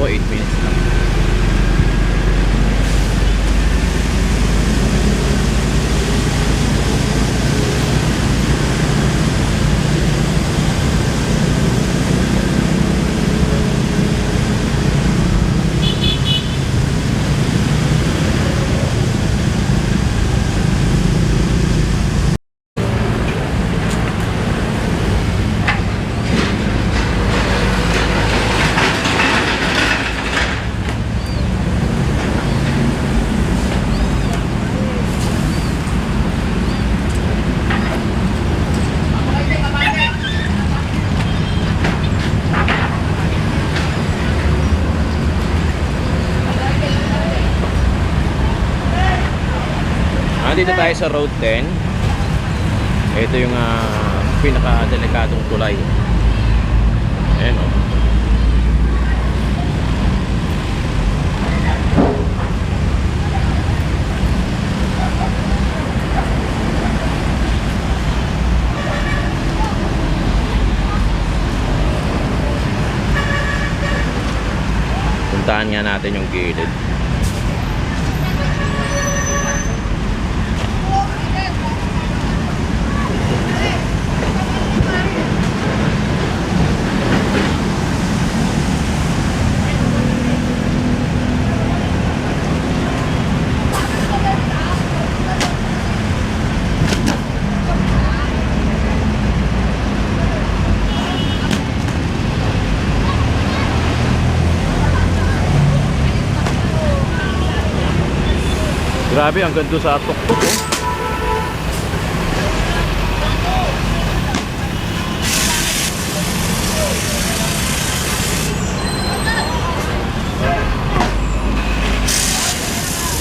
ko 8 minutes lang. Dito tayo sa Road 10. Ito yung pinaka-delikadong tulay. Ayan o. Puntahan nga natin yung gilid. Grabe, ang ganda sa tuktok oh.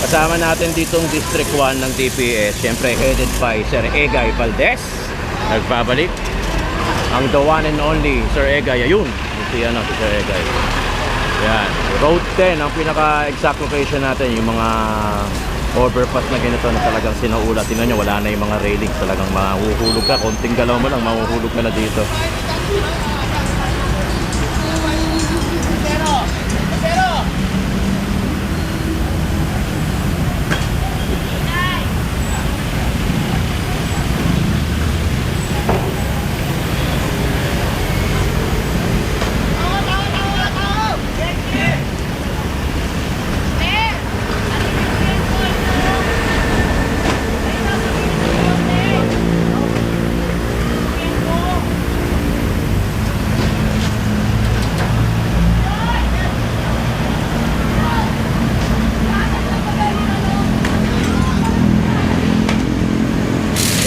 Kasama natin ditong District 1 ng DPS, syempre headed by Sir Egay Valdez. Nagbabalik ang the one and only Sir Egay. Ayun, si Sir Egay. Yan, Road 10 ang pinaka-exact location natin. Yung mga overpass na ganito na talagang sinaulat. Tingnan nyo, wala na yung mga railings. Talagang mahuhulog ka, konting galaw mo lang mahuhulog ka na dito.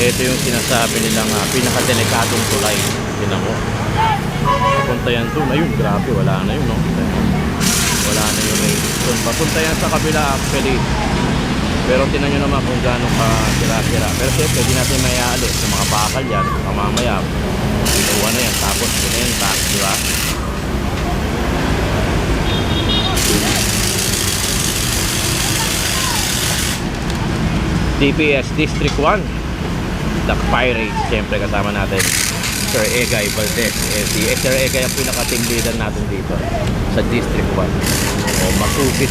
Ito yung sinasabi nilang pinakadelikadong tulay. Tingnan mo. Papunta yan doon. Ayun, grabe. Wala na yun, no? Wala na yung rail. Papunta yan sa kabila actually. Pero tingnan nyo naman kung gano'ng sira-sira. Pero syempre, di natin may aalis. Sa mga bakal yan, mamaya, ginawa na yan. Tapos, binenta, di ba? DPS District 1. The Pirates, siyempre kasama natin Sir Egay Valdez. Si Sir Egay ang pinaka-team leader natin dito sa District 1. Masugid,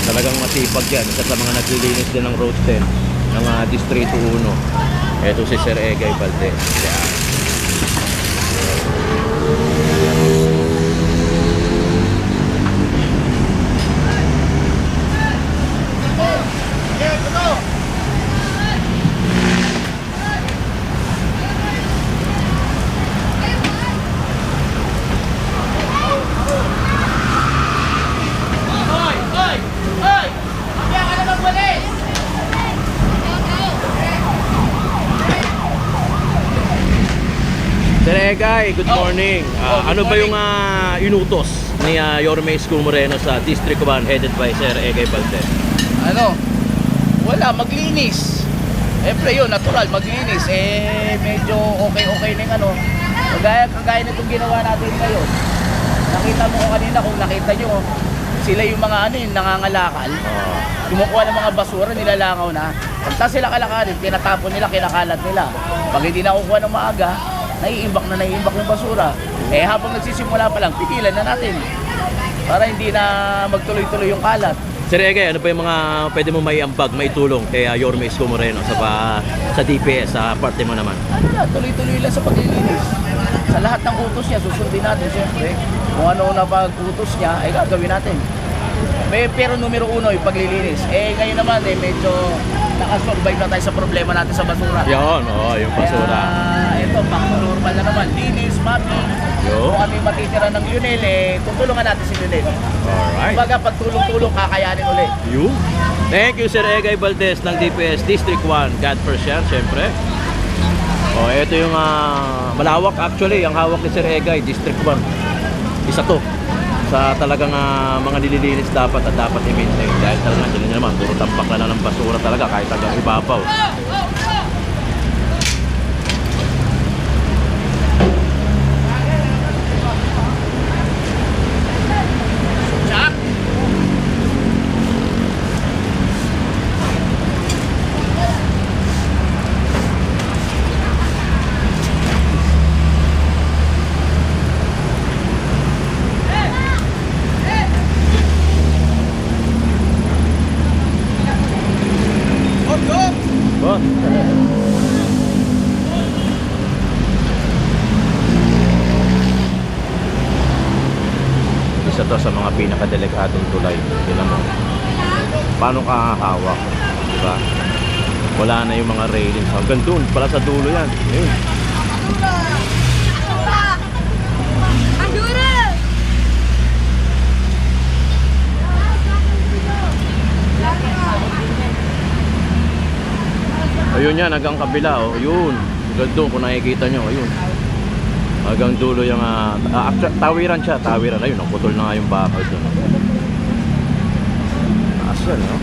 talagang masipag yan. Isa sa mga naglilinis din ng Road 10 ng Distrito 1. Ito si Sir Egay Valdez. Yan. Sir Egay, good morning. Ano ba yung inutos ni Yorme Isko Moreno sa District 1 headed by Sir Egay Valdez? Ano? Wala, maglinis. Siyempre yun, natural, maglinis. Medyo okay na yung ano. Kagaya nitong ginawa natin ngayon. Nakita mo ko kanina, kung nakita nyo, sila yung mga ano yung nangangalakal. Kumukuha ng mga basura, nilalangaw na. Pagka sila kalakarin, tinatapon nila, kinakalat nila. Pag hindi nakukuha ng maaga, naiimbak yung basura. Habang nagsisimula pa lang, pigilan na natin. para hindi na magtuloy-tuloy yung kalat. Sir Egay, ano pa yung mga pwede mo may ambag, may tulong kay Yorme Isko Moreno sa DPS, sa parte mo naman? Ano na, tuloy-tuloy lang sa paglilinis. Sa lahat ng utos niya, susundin natin siyempre. Kung ano na pag-utos niya, ay gagawin natin. Pero numero uno, yung paglilinis. Ngayon naman, medyo nakasurvive na tayo sa problema natin sa basura. Yun, yung basura. Kaya, ito, back to normal na naman. Linis, mapping. Yo. Kung kami matitira ng Lionel, tutulungan natin si Lionel. Alright. Kumbaga, pag tulong-tulong, kakayanin ulit. You. Thank you, Sir Egay Valdez ng DPS District 1. God first yan, syempre. Ito yung malawak actually, ang hawak ni Sir Egay, District 1. Isa to sa talagang mga nililinis dapat at dapat i-maintain. Dahil talaga dyan naman, puro tampak na ng basura talaga kahit hanggang ibabaw. Bon. Isa to sa mga pinakadelikadong tulay. Tingnan mo. Paano ka hawak? Diba? Wala na yung mga railings. Hanggang doon, pala sa dulo yan. Ayun. Ayun yan, hanggang kabila, yun. Hanggang doon, kung nakikita nyo, ayun. Hanggang dulo yung, tawiran siya, tawiran. Ayun, nakutol na nga yung bakal doon. Taas yan, no?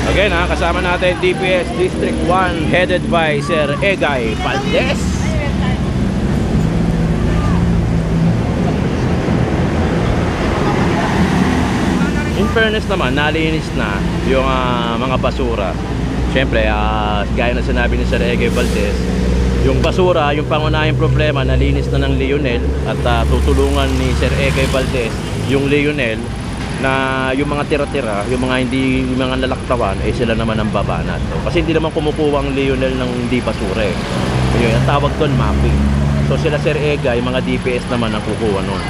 Again, kasama natin DPS District 1 headed by Sir Egay Valdez. In fairness naman, nalinis na yung mga basura. Siyempre, gaya na sinabi ni Sir Egay Valdez, yung basura, yung pangunahing problema, nalinis na ng Lionel at tutulungan ni Sir Egay Valdez yung Lionel na yung mga tira-tira, yung mga hindi, yung mga lalaktawan, sila naman ang babanat. So, kasi hindi naman kumukuha ang Lionel ng hindi basura eh. Yun, ang tawag doon, mapping. So sila Sir Egay, mga DPS naman ang kukuha nun.